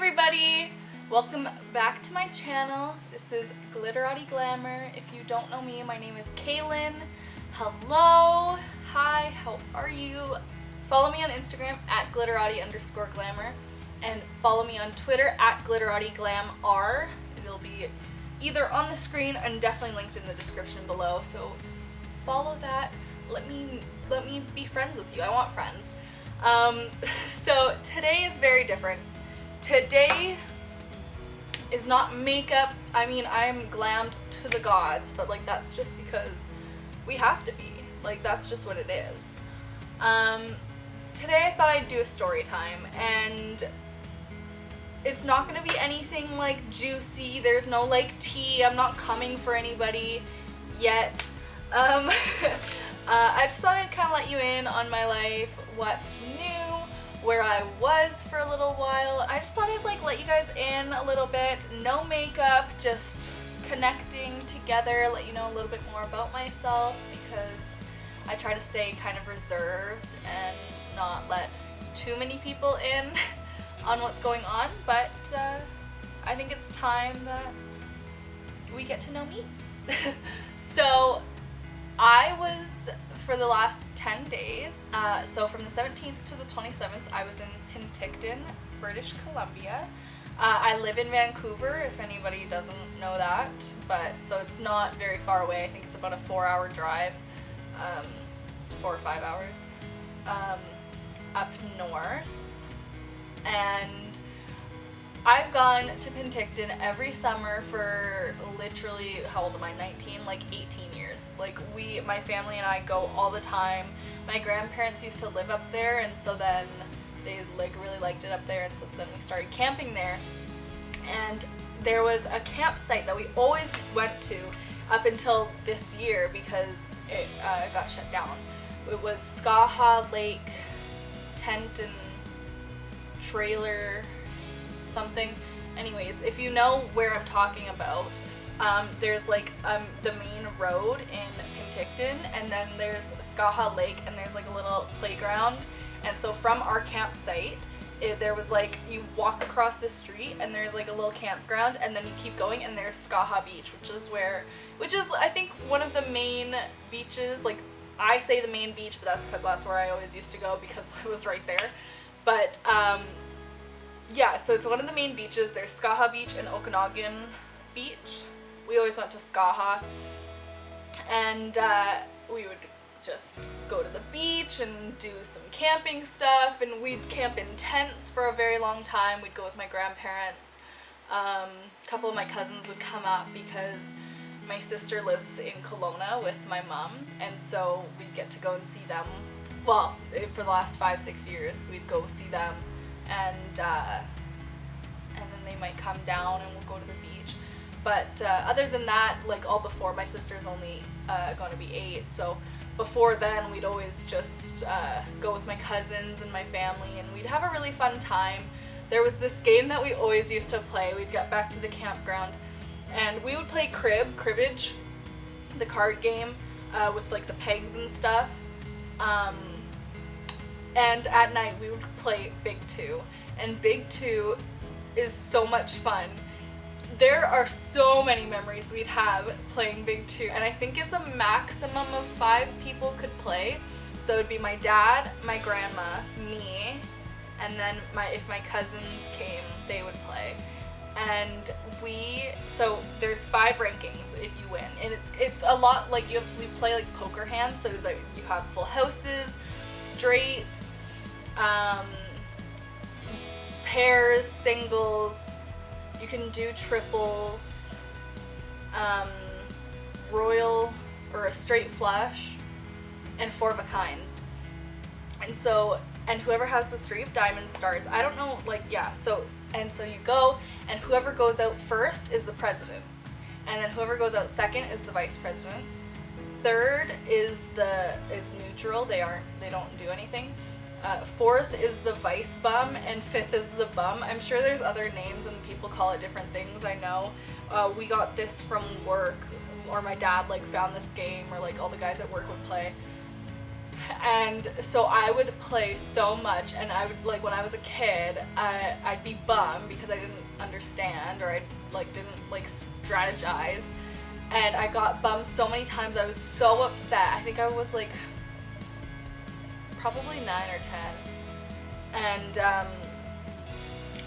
everybody! Welcome back to my channel. This is Glitterati Glamour. If you don't know me, my name is Kaylin. Hello! Hi, how are you? Follow me on Instagram at glitterati_glamour and follow me on Twitter at glitteratyglamr. It'll be either on the screen and definitely linked in the description below, so follow that. Let me be friends with you. I want friends. So today is very different. Today is not makeup. I mean, I'm glammed to the gods, but like that's just because we have to be. Like that's just what it is. Today I thought I'd do a story time, and it's not gonna be anything like juicy. There's no like tea. I'm not coming for anybody yet. I just thought I'd kind of let you in on my life, what's new, where I was for a little while. I just thought I'd like let you guys in a little bit. No makeup, just connecting together, let you know a little bit more about myself, because I try to stay kind of reserved and not let too many people in on what's going on, but I think it's time that we get to know me. So I was, for the last 10 days, so from the 17th to the 27th, I was in Penticton, British Columbia. I live in Vancouver, if anybody doesn't know that, but so it's not very far away. I think it's about a 4-hour drive, 4 or 5 hours, up north. And I've gone to Penticton every summer for literally, how old am I, 19? Like 18 years. Like my family and I go all the time. My grandparents used to live up there, and so then they like really liked it up there, and so then we started camping there. And there was a campsite that we always went to up until this year because it got shut down. It was Skaha Lake Tent and Trailer something. Anyways, if you know where I'm talking about, there's like the main road in Penticton, and then there's Skaha Lake, and there's like a little playground. And so from our campsite, there was like, you walk across the street and there's like a little campground, and then you keep going and there's Skaha Beach, which is I think one of the main beaches. Like I say the main beach, but that's because that's where I always used to go because it was right there. But yeah, so it's one of the main beaches. There's Skaha Beach and Okanagan Beach. We always went to Skaha, and we would just go to the beach and do some camping stuff, and we'd camp in tents for a very long time. We'd go with my grandparents. A couple of my cousins would come up because my sister lives in Kelowna with my mom, and so we'd get to go and see them. Well, for the last 5-6 years, we'd go see them. And then they might come down and we'll go to the beach. But other than that, like all before, my sister's only going to be 8, so before then we'd always just go with my cousins and my family, and we'd have a really fun time. There was this game that we always used to play. We'd get back to the campground and we would play cribbage, the card game with like the pegs and stuff. And at night we would play Big Two, and Big Two is so much fun. There are so many memories we'd have playing Big Two, and I think it's a maximum of 5 people could play. So it'd be my dad, my grandma, me, and then if my cousins came, they would play. And so there's 5 rankings if you win, and it's a lot like we play like poker hands, so that you have full houses, straights, pairs, singles, you can do triples, royal or a straight flush, and 4 of a kinds. And whoever has the 3 of diamonds starts. I don't know, like, yeah, so you go, and whoever goes out first is the president, and then whoever goes out second is the vice president. Third is neutral. They don't do anything. 4th is the vice bum, and 5th is the bum. I'm sure there's other names and people call it different things. I know. We got this from work, or my dad like found this game, or like all the guys at work would play. And so I would play so much, and I would, like, when I was a kid, I'd be bummed because I didn't understand, or I like didn't like strategize, and I got bummed so many times. I was so upset. I think I was like probably 9 or 10, and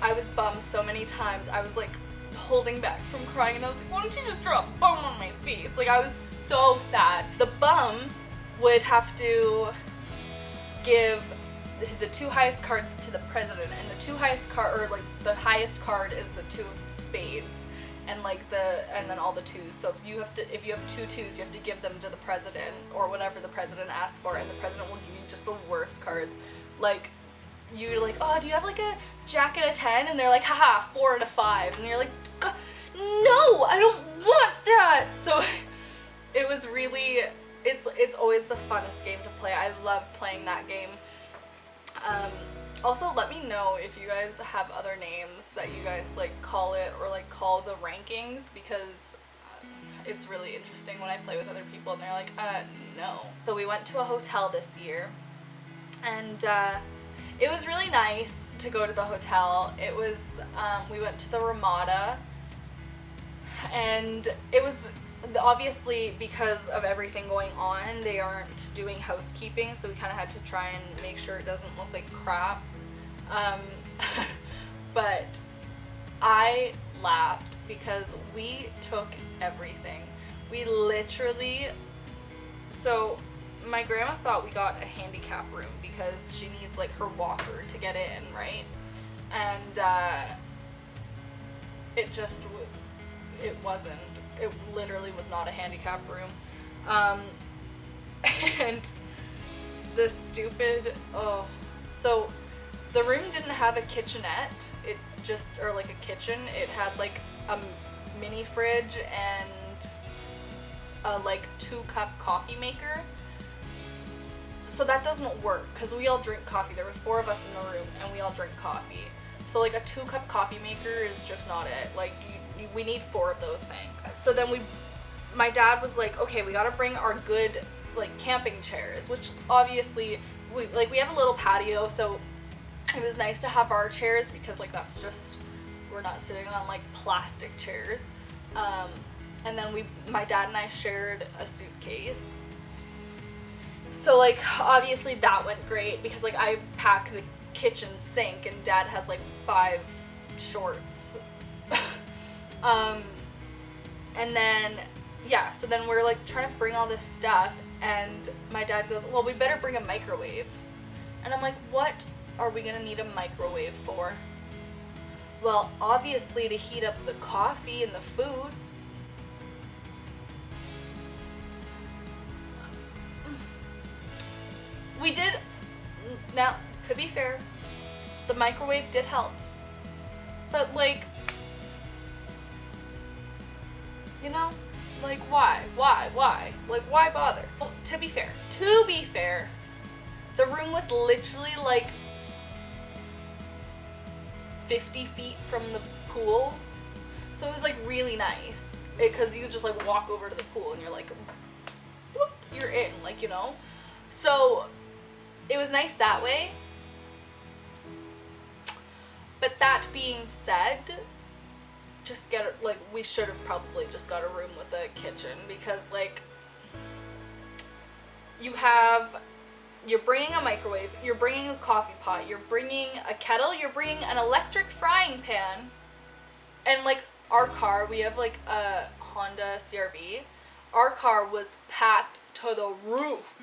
I was bummed so many times. I was like holding back from crying, and I was like, why don't you just draw a bum on my face? Like, I was so sad. The bum would have to give the 2 highest cards to the president, and the 2 highest card, or like the highest card is the 2 of spades, and like and then all the 2s. So if you have 2 2s, you have to give them to the president, or whatever the president asks for, and the president will give you just the worst cards. Like, you're like, oh, do you have like a jack and a 10? And they're like, haha, 4 and a 5, and you're like, no, I don't want that. So it was really, it's always the funnest game to play. I love playing that game. Also, let me know if you guys have other names that you guys like call it, or like call the rankings, because it's really interesting when I play with other people and they're like, no. So we went to a hotel this year, and it was really nice to go to the hotel. It was, we went to the Ramada, and it was, obviously because of everything going on, they aren't doing housekeeping, so we kind of had to try and make sure it doesn't look like crap. But I laughed because we took everything. We literally, so my grandma thought we got a handicap room because she needs like her walker to get in, right? And it wasn't. It literally was not a handicap room. And the stupid, so the room didn't have a kitchenette, or like a kitchen. It had like a mini fridge and a like 2-cup coffee maker. So that doesn't work because we all drink coffee. There was 4 of us in the room and we all drink coffee. So like a 2-cup coffee maker is just not it. Like, we need 4 of those things. So then my dad was like, okay, we gotta bring our good like camping chairs, which obviously we have a little patio, so it was nice to have our chairs because like that's just, we're not sitting on like plastic chairs. And then my dad and I shared a suitcase. So like obviously that went great because like I pack the kitchen sink and dad has like 5 shorts. And then, yeah, so then we're like trying to bring all this stuff, and my dad goes, well, we better bring a microwave. And I'm like, what are we gonna need a microwave for? Well, obviously to heat up the coffee and the food. We did, now, to be fair, the microwave did help. But like, you know, like why? Like, why bother? Well, to be fair, the room was literally like 50 feet from the pool. So it was like really nice because you could just like walk over to the pool and you're like, whoop, you're in, like, you know? So it was nice that way. But that being said, we should have probably just got a room with a kitchen, because like you're bringing a microwave, you're bringing a coffee pot, you're bringing a kettle, you're bringing an electric frying pan, and like our car, we have like a Honda CR-V, our car was packed to the roof.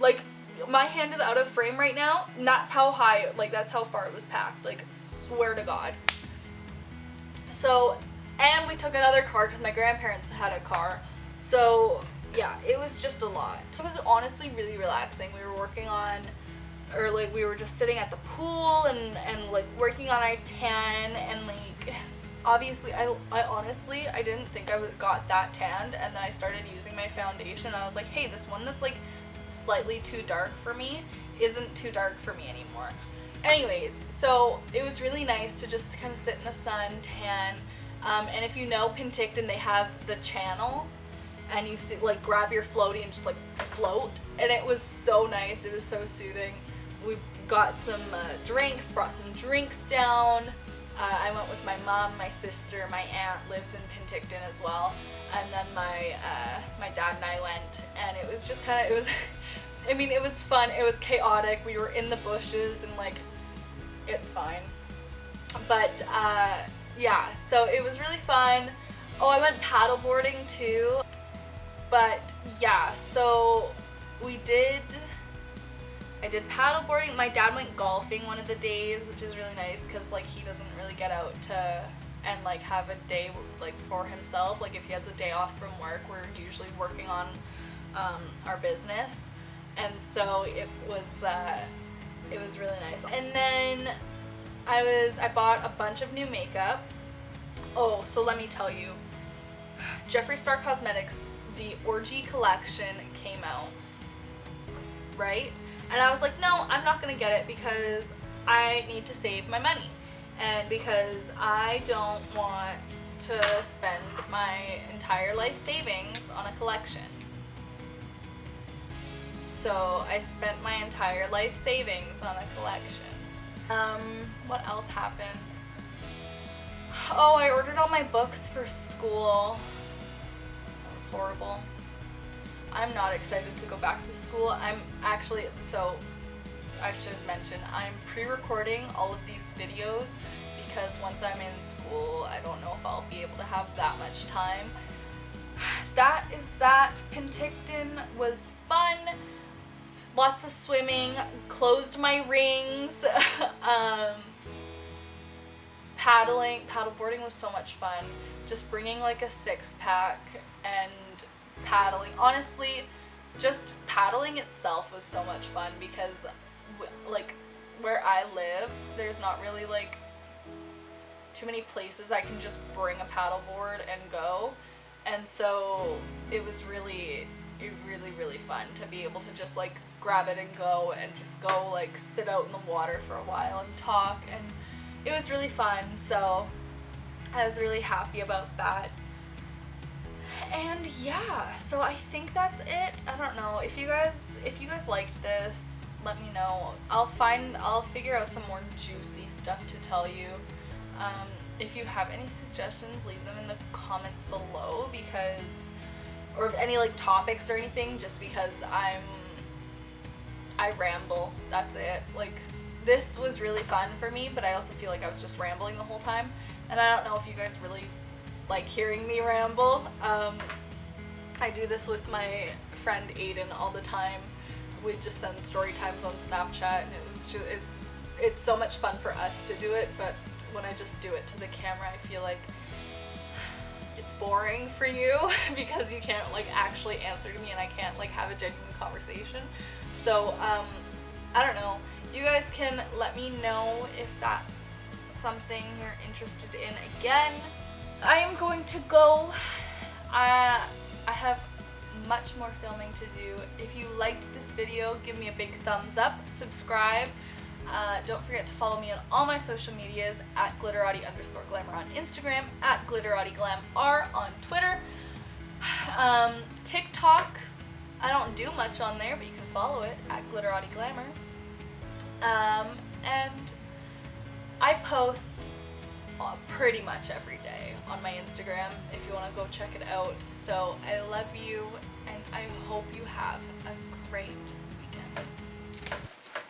Like, my hand is out of frame right now, and that's how high, like that's how far it was packed, like swear to God. So, and we took another car because my grandparents had a car. So yeah, it was just a lot. It was honestly really relaxing. We were working on, or like we were just sitting at the pool and like working on our tan, and like obviously I honestly didn't think I got that tanned, and then I started using my foundation and I was like, hey, this one that's like slightly too dark for me isn't too dark for me anymore. Anyways, so it was really nice to just kind of sit in the sun, tan, and if you know Penticton, they have the channel, and you see, like, grab your floaty and just like float, and it was so nice. It was so soothing. We got some drinks, brought some drinks down. I went with my mom, my sister, my aunt lives in Penticton as well, and then my dad and I went, and it was just kind of, it was I mean, it was fun. It was chaotic. We were in the bushes and like, it's fine. But yeah, so it was really fun. Oh, I went paddleboarding too. But yeah, so I did paddleboarding. My dad went golfing one of the days, which is really nice because like he doesn't really get out and like have a day like for himself. Like if he has a day off from work, we're usually working on our business. And so it was really nice. And then I bought a bunch of new makeup. Oh, so let me tell you, Jeffree Star Cosmetics, the Orgy collection came out, right? And I was like, no, I'm not gonna get it because I need to save my money and because I don't want to spend my entire life savings on a collection. So I spent my entire life savings on a collection. What else happened? Oh, I ordered all my books for school. That was horrible. I'm not excited to go back to school. I'm actually, so I should mention, I'm pre-recording all of these videos because once I'm in school, I don't know if I'll be able to have that much time. That is that. Penticton was fun. Lots of swimming, closed my rings. Paddleboarding was so much fun. Just bringing like a 6-pack and paddling. Honestly, just paddling itself was so much fun because like where I live, there's not really like too many places I can just bring a paddleboard and go. And so it was really fun to be able to just like grab it and go and just go like sit out in the water for a while and talk, and it was really fun. So I was really happy about that. And yeah, so I think that's it. I don't know, if you guys liked this, let me know. I'll figure out some more juicy stuff to tell you. If you have any suggestions, leave them in the comments below, because, or any like topics or anything, just because I ramble. That's it. Like, this was really fun for me, but I also feel like I was just rambling the whole time, and I don't know if you guys really like hearing me ramble. I do this with my friend Aiden all the time. We just send story times on Snapchat, and it's so much fun for us to do it, but when I just do it to the camera, I feel like it's boring for you because you can't like actually answer to me, and I can't like have a genuine conversation. So I don't know, you guys can let me know if that's something you're interested in. Again, I am going to go. I have much more filming to do. If you liked this video, give me a big thumbs up, subscribe. Don't forget to follow me on all my social medias at glitterati_glamour on Instagram, at glitterattiglamr on Twitter. TikTok, I don't do much on there, but you can follow it at glitterattiglamor. And I post pretty much every day on my Instagram if you want to go check it out. So I love you, and I hope you have a great